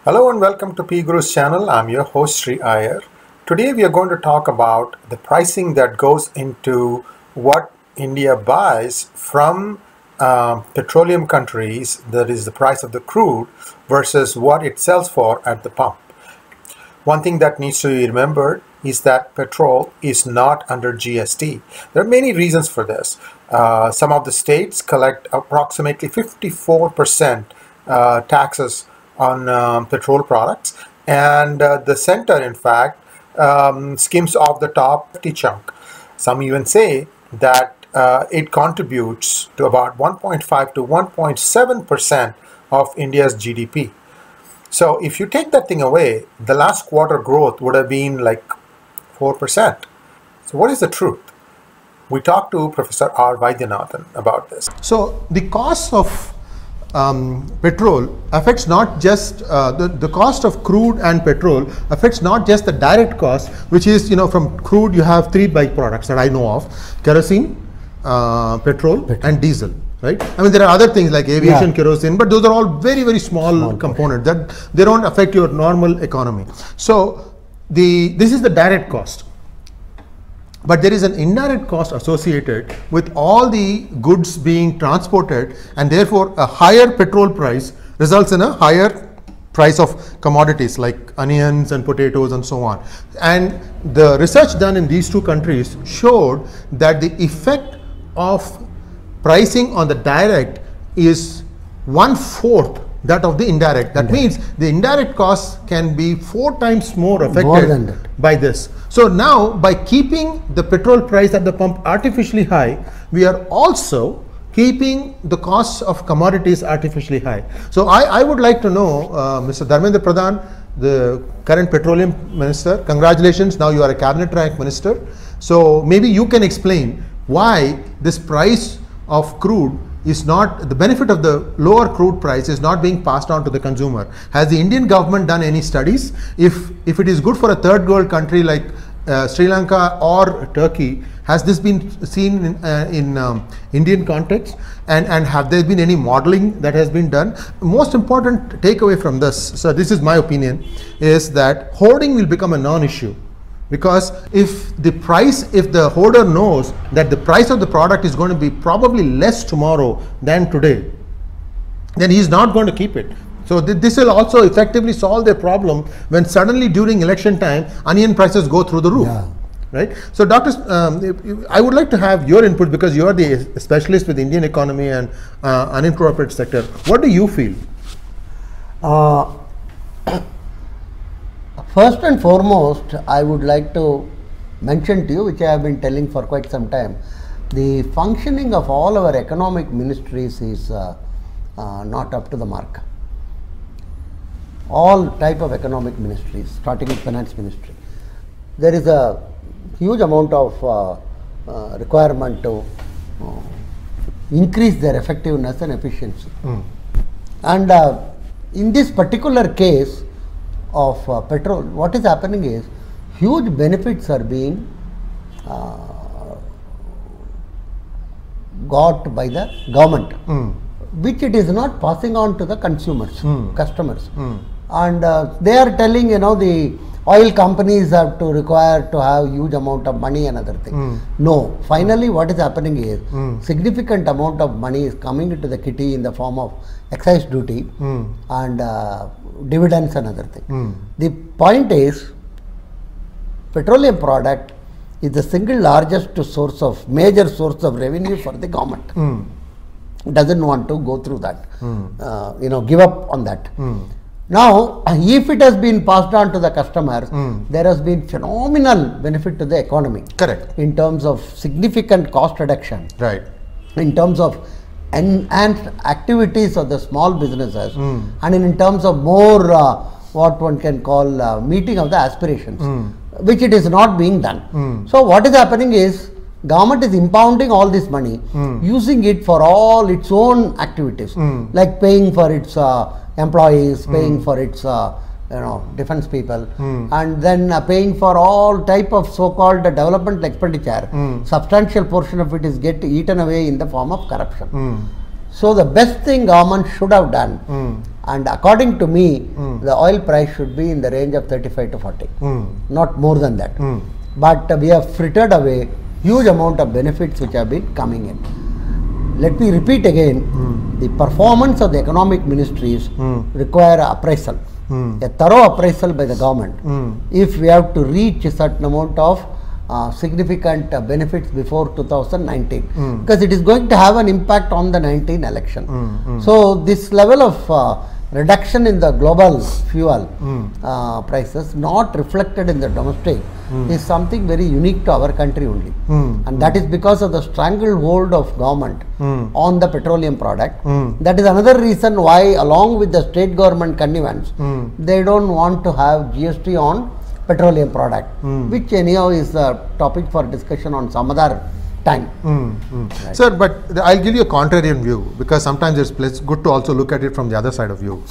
Hello and welcome to P Guru's channel. I'm your host Sri Iyer. Today we are going to talk about the pricing that goes into what India buys from petroleum countries, that is the price of the crude, versus what it sells for at the pump. One thing that needs to be remembered is that petrol is not under GST. There are many reasons for this. Some of the states collect approximately 54% taxes on petrol products, and the center, in fact, skims off the top 50 chunk. Some even say that it contributes to about 1.5 to 1.7% of India's GDP. So if you take that thing away, the last quarter growth would have been like 4%. So what is the truth? We talked to Professor R. Vaidyanathan about this. So the cost of petrol affects not just the cost of crude and petrol affects not just the direct cost, which is, from crude you have three byproducts that I know of: kerosene, petrol and diesel, right? I mean, there are other things like aviation kerosene, but those are all very, very small components that they don't affect your normal economy. So this is the direct cost. But there is an indirect cost associated with all the goods being transported, and therefore a higher petrol price results in a higher price of commodities like onions and potatoes and so on. And the research done in these two countries showed that the effect of pricing on the direct is 1/4 that of the indirect. That means the indirect costs can be 4 times more affected by this. So now, by keeping the petrol price at the pump artificially high, we are also keeping the costs of commodities artificially high. So I would like to know, Mr. Dharmendra Pradhan, the current petroleum minister, congratulations, now you are a cabinet rank minister. So maybe you can explain why this price of crude is not, the benefit of the lower crude price is not being passed on to the consumer. Has the Indian government done any studies? If it is good for a third world country like Sri Lanka or Turkey, has this been seen in Indian context? And have there been any modeling that has been done? Most important takeaway from this, so this is my opinion, is that hoarding will become a non-issue. Because if the hoarder knows that the price of the product is going to be probably less tomorrow than today, then he is not going to keep it. So this will also effectively solve their problem when suddenly during election time onion prices go through the roof. Right? So doctors, I would like to have your input, because you are the specialist with Indian economy and unincorporated sector. What do you feel? First and foremost, I would like to mention to you, which I have been telling for quite some time, the functioning of all our economic ministries is not up to the mark. All type of economic ministries, starting with finance ministry. There is a huge amount of requirement to increase their effectiveness and efficiency. And in this particular case of petrol, what is happening is huge benefits are being got by the government, which it is not passing on to the consumers, customers. And they are telling, the oil companies have to require to have huge amount of money and other things. No, finally what is happening is significant amount of money is coming into the kitty in the form of excise duty and dividends and other things. The point is, petroleum product is the single largest major source of revenue for the government. Doesn't want to go through that, give up on that. Now, if it has been passed on to the customers, there has been phenomenal benefit to the economy. Correct. In terms of significant cost reduction. Right. In terms of enhanced activities of the small businesses, and in terms of more what one can call meeting of the aspirations, which it is not being done. So what is happening is, government is impounding all this money, using it for all its own activities, like paying for its employees, paying for its defense people, and then paying for all type of so-called development expenditure. Substantial portion of it is eaten away in the form of corruption. So the best thing government should have done And according to me, the oil price should be in the range of 35 to 40, not more than that. But we have frittered away huge amount of benefits which have been coming in. Let me repeat again, the performance of the economic ministries require appraisal, a thorough appraisal by the government. If we have to reach a certain amount of significant benefits before 2019, because it is going to have an impact on the 19 election. So this level of reduction in the global fuel prices not reflected in the domestic is something very unique to our country only, and that is because of the stranglehold of government on the petroleum product. That is another reason why, along with the state government connivance, they don't want to have GST on petroleum product, which anyhow is a topic for discussion on some other time. Right. Sir, but I'll give you a contrarian view, because sometimes it's good to also look at it from the other side of view.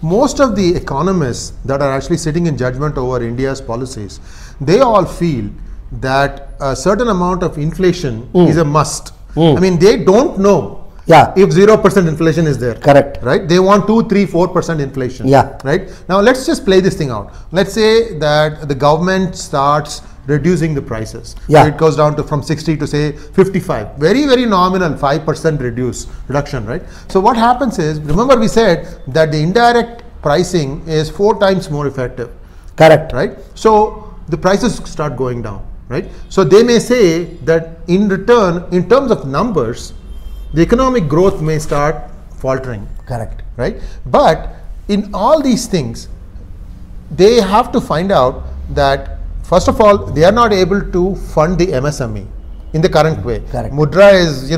Most of the economists that are actually sitting in judgment over India's policies, they all feel that a certain amount of inflation is a must. I mean, they don't know if 0% inflation is there. Correct. Right? They want 2, 3, 4% inflation. Right? Now let's just play this thing out. Let's say that the government starts reducing the prices. So it goes down to from 60 to say 55. Very, very nominal 5% reduction, right? So what happens is, remember we said that the indirect pricing is 4 times more effective. Correct. Right? So the prices start going down, right? So they may say that in return, in terms of numbers, the economic growth may start faltering. Correct. Right? But in all these things, they have to find out that, first of all, they are not able to fund the MSME in the current way. Correct. Mudra is,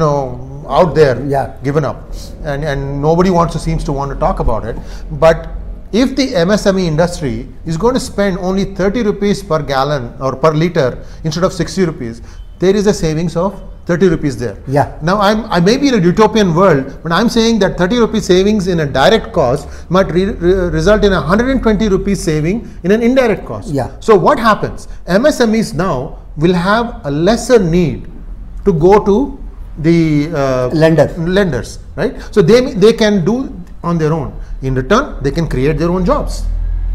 out there, given up, and nobody seems to want to talk about it. But if the MSME industry is going to spend only 30 rupees per gallon or per liter instead of 60 rupees, there is a savings of 30 rupees there. Now I may be in a utopian world, but I'm saying that 30 rupees savings in a direct cost might result in 120 rupees saving in an indirect cost. So what happens? MSMEs now will have a lesser need to go to the lenders, right? So they can do on their own. In return, they can create their own jobs,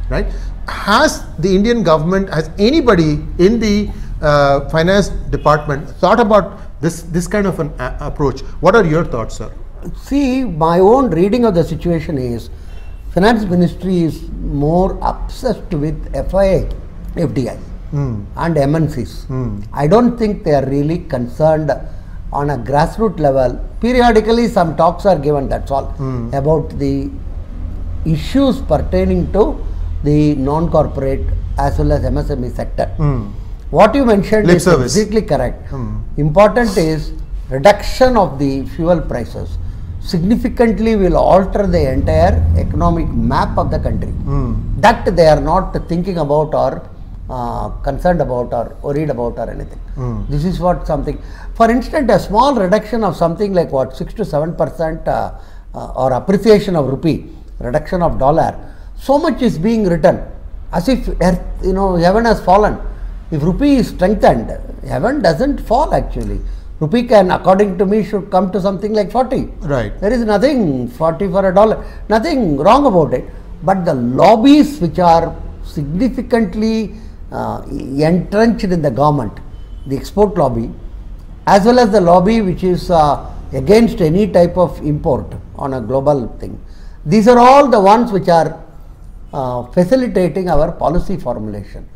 right? Has the Indian government, has anybody in the finance department thought about this kind of an approach? What are your thoughts, sir? See, my own reading of the situation is, finance ministry is more obsessed with FII, FDI and MNCs. I don't think they are really concerned on a grassroots level. Periodically some talks are given, that's all, about the issues pertaining to the non-corporate as well as MSME sector. What you mentioned is exactly correct. Important is reduction of the fuel prices significantly will alter the entire economic map of the country. That they are not thinking about or concerned about or worried about or anything. This is what something, for instance, a small reduction of something like 6 to 7% or appreciation of rupee, reduction of dollar, so much is being written as if earth, heaven has fallen. If rupee is strengthened, heaven doesn't fall actually. Rupee can, according to me, should come to something like 40. Right. There is nothing 40 for a dollar, nothing wrong about it. But the lobbies which are significantly entrenched in the government, the export lobby, as well as the lobby which is against any type of import on a global thing, these are all the ones which are facilitating our policy formulation.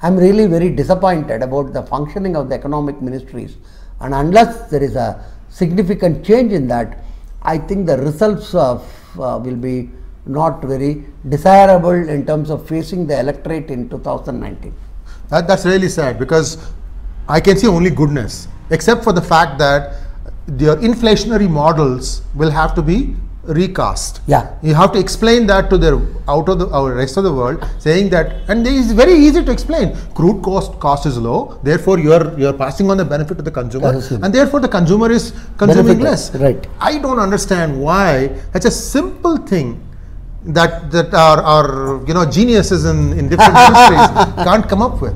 I am really very disappointed about the functioning of the economic ministries, and unless there is a significant change in that, I think the results will be not very desirable in terms of facing the electorate in 2019. That's really sad, because I can see only goodness, except for the fact that their inflationary models will have to be recast. You have to explain that to the rest of the world, saying that, and it is very easy to explain. Crude cost is low, therefore you are passing on the benefit to the consumer, and therefore the consumer is consuming less. Right. I don't understand why such a simple thing that our geniuses in different industries can't come up with.